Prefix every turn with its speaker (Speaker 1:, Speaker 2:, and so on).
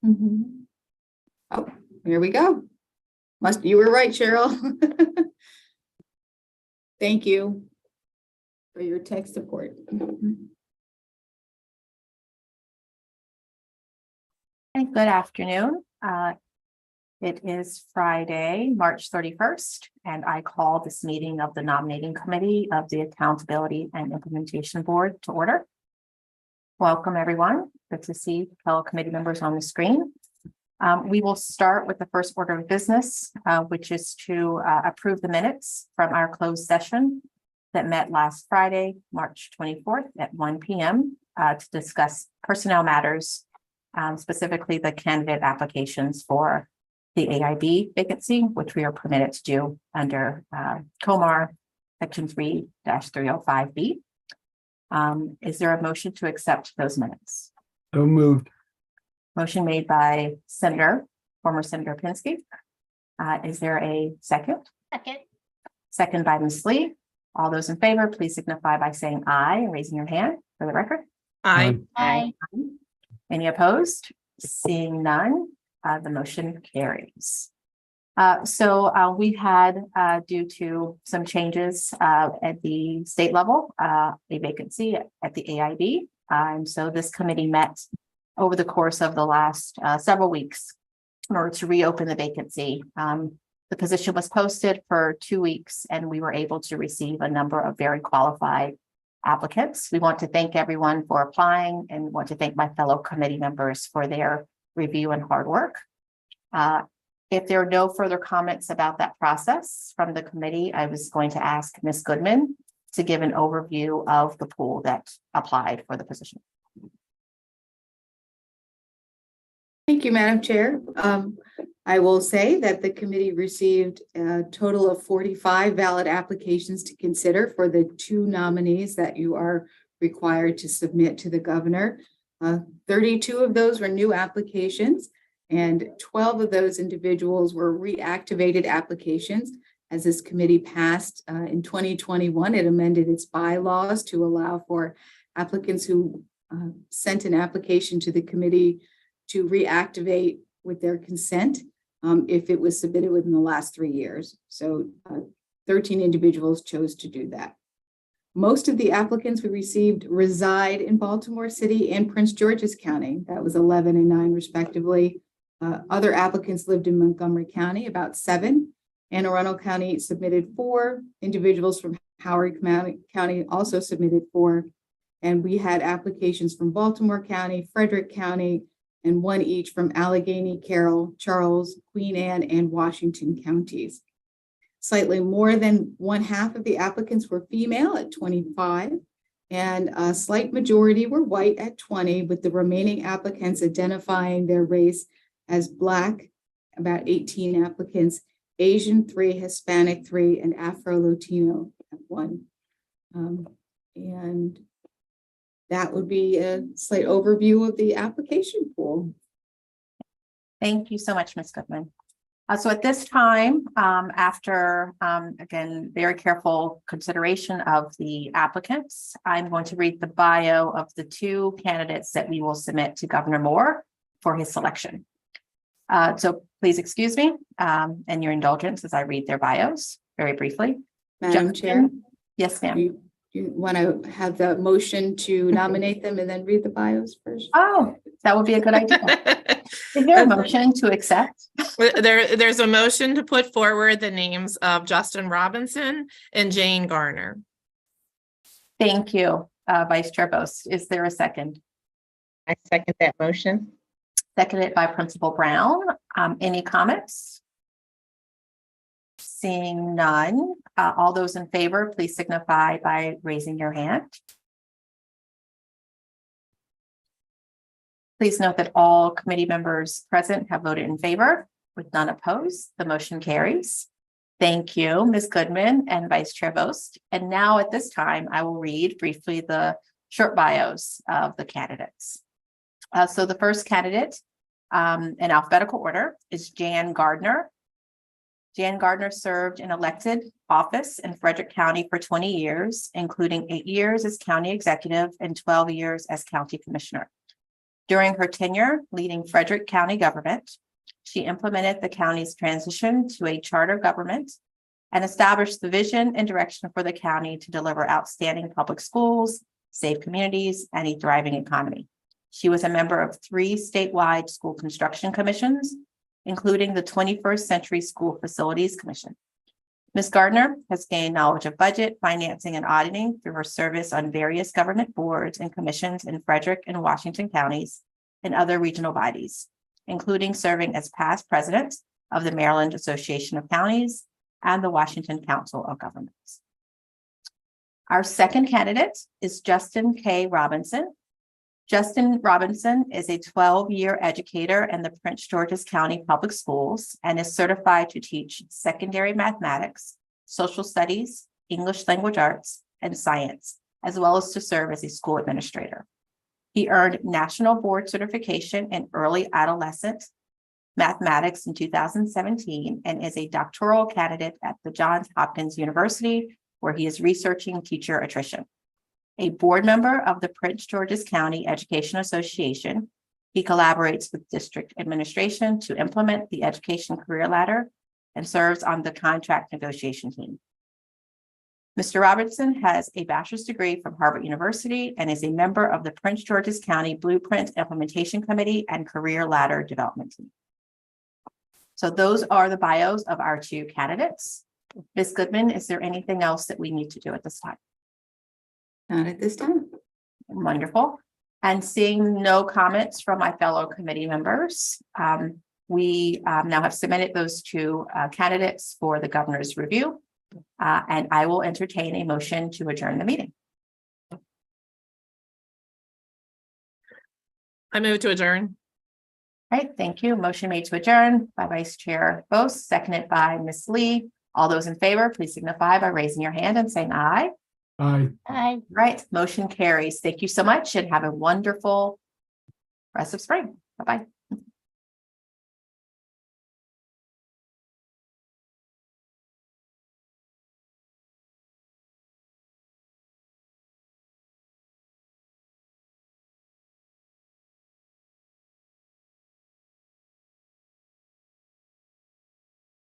Speaker 1: Oh, here we go. You were right, Cheryl. Thank you for your tech support.
Speaker 2: And good afternoon. It is Friday, March 31st, and I call this meeting of the Nominating Committee of the Accountability and Implementation Board to order. Welcome, everyone. Good to see fellow committee members on the screen. We will start with the first order of business, which is to approve the minutes from our closed session that met last Friday, March 24th at 1 p.m. To discuss personnel matters, specifically the candidate applications for the AIB vacancy, which we are permitted to do under COMAR Section 3-305B. Is there a motion to accept those minutes?
Speaker 3: So moved.
Speaker 2: Motion made by former Senator Pinsky. Is there a second?
Speaker 4: Second.
Speaker 2: Second by Ms. Lee. All those in favor, please signify by saying aye and raising your hand for the record.
Speaker 3: Aye.
Speaker 4: Aye.
Speaker 2: Any opposed? Seeing none, the motion carries. So we had, due to some changes at the state level, a vacancy at the AIB. And so this committee met over the course of the last several weeks in order to reopen the vacancy. The position was posted for 2 weeks, and we were able to receive a number of very qualified applicants. We want to thank everyone for applying and want to thank my fellow committee members for their review and hard work. If there are no further comments about that process from the committee, I was going to ask Ms. Goodman to give an overview of the pool that applied for the position.
Speaker 1: Thank you, Madam Chair. I will say that the committee received a total of 45 valid applications to consider for the 2 nominees that you are required to submit to the governor. 32 of those were new applications, and 12 of those individuals were reactivated applications. As this committee passed in 2021, it amended its bylaws to allow for applicants who sent an application to the committee to reactivate with their consent if it was submitted within the last 3 years. So 13 individuals chose to do that. Most of the applicants we received reside in Baltimore City and Prince George's County. That was 11 and 9 respectively. Other applicants lived in Montgomery County, about 7. Anne Arundel County submitted 4. Individuals from Howard County also submitted 4. And we had applications from Baltimore County, Frederick County, and 1 each from Allegheny, Carroll, Charles, Queen Anne, and Washington counties. Slightly more than 1/2 of the applicants were female at 25, and a slight majority were white at 20, with the remaining applicants identifying their race as Black, about 18 applicants, Asian 3, Hispanic 3, and Afro-Latino at 1. And that would be a slight overview of the application pool.
Speaker 2: Thank you so much, Ms. Goodman. So at this time, after, again, very careful consideration of the applicants, I'm going to read the bio of the 2 candidates that we will submit to Governor Moore for his selection. So please excuse me and your indulgence as I read their bios very briefly.
Speaker 1: Madam Chair?
Speaker 2: Yes, ma'am.
Speaker 1: You want to have the motion to nominate them and then read the bios first?
Speaker 2: Oh, that would be a good idea. Is there a motion to accept?
Speaker 4: There's a motion to put forward the names of Justin Robinson and Jane Garner.
Speaker 2: Thank you, Vice Chair Bost. Is there a second?
Speaker 5: I second that motion.
Speaker 2: Seconded by Principal Brown. Any comments? Seeing none, all those in favor, please signify by raising your hand. Please note that all committee members present have voted in favor, with none opposed. The motion carries. Thank you, Ms. Goodman and Vice Chair Bost. And now at this time, I will read briefly the short bios of the candidates. So the first candidate in alphabetical order is Jan Gardner. Jan Gardner served in elected office in Frederick County for 20 years, including 8 years as county executive and 12 years as county commissioner. During her tenure leading Frederick County government, she implemented the county's transition to a charter government and established the vision and direction for the county to deliver outstanding public schools, safe communities, and a thriving economy. She was a member of 3 statewide school construction commissions, including the 21st Century School Facilities Commission. Ms. Gardner has gained knowledge of budget, financing, and auditing through her service on various government boards and commissions in Frederick and Washington counties and other regional bodies, including serving as past president of the Maryland Association of Counties and the Washington Council of Governments. Our second candidate is Justin K. Robinson. Justin Robinson is a 12-year educator in the Prince George's County Public Schools and is certified to teach secondary mathematics, social studies, English language arts, and science, as well as to serve as a school administrator. He earned national board certification in early adolescent mathematics in 2017 and is a doctoral candidate at the Johns Hopkins University, where he is researching teacher attrition. A board member of the Prince George's County Education Association, he collaborates with district administration to implement the education career ladder and serves on the contract negotiation team. Mr. Robinson has a bachelor's degree from Harvard University and is a member of the Prince George's County Blueprint Implementation Committee and Career Ladder Development Team. So those are the bios of our 2 candidates. Ms. Goodman, is there anything else that we need to do at this time?
Speaker 1: Not at this time.
Speaker 2: Wonderful. And seeing no comments from my fellow committee members, we now have submitted those 2 candidates for the governor's review. And I will entertain a motion to adjourn the meeting.
Speaker 4: I move to adjourn.
Speaker 2: All right, thank you. Motion made to adjourn by Vice Chair Bose, seconded by Ms. Lee. All those in favor, please signify by raising your hand and saying aye.
Speaker 3: Aye.
Speaker 2: Aye. Right, motion carries. Thank you so much and have a wonderful rest of spring. Bye-bye.